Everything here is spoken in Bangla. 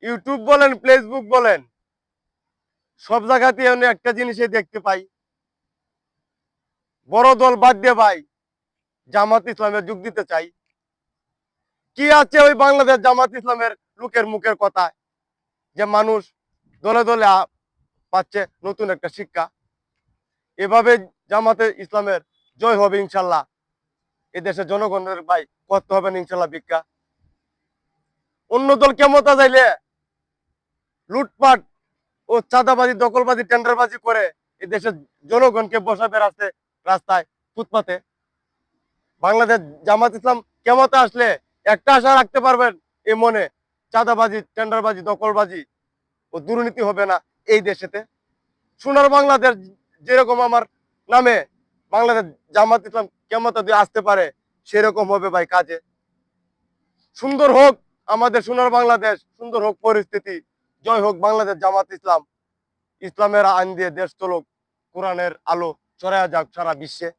ইউটিউব বলেন, ফেসবুক বলেন, সব জায়গাতে আমি একটা জিনিসই দেখতে পাই, বড় দল বাদ দিয়ে ভাই জামাত ইসলামে যোগ দিতে চাই। কি আছে ওই বাংলাদেশ জামাত ইসলামের লোকের মুখের কথা, যে মানুষ দলে দলে পাচ্ছে নতুন একটা শিক্ষা। এভাবে জামাতে ইসলামের জয় হবে ইনশাল্লাহ। এদেশের জনগণের ভাই করতে হবে না ইনশাল্লাহ ভিক্ষা। অন্য দল ক্ষমতা যাইলে লুটপাট ও চাঁদাবাজি, দখলবাজি, টেন্ডারবাজি করে এই দেশের জনগণকে বসাবে রাস্তায়, ফুটপাতে। বাংলাদেশ জামাত ইসলাম ক্ষমতা আসলে একটা আশা রাখতে পারবেন এই মনে, চাঁদাবাজি, টেন্ডারবাজি, দখলবাজি ও দুর্নীতি হবে না এই দেশেতে। সোনার বাংলাদেশ যেরকম আমার নামে বাংলাদেশ জামাত ইসলাম ক্ষমতা দিয়ে আসতে পারে, সেরকম হবে ভাই কাজে। সুন্দর হোক আমাদের সোনার বাংলাদেশ, সুন্দর হোক পরিস্থিতি। জয় হোক বাংলাদেশ জামাত ইসলাম। ইসলামের আইন দিয়ে দেশ চলুক, কোরআনের আলো ছড়ায়া যাক সারা বিশ্বে।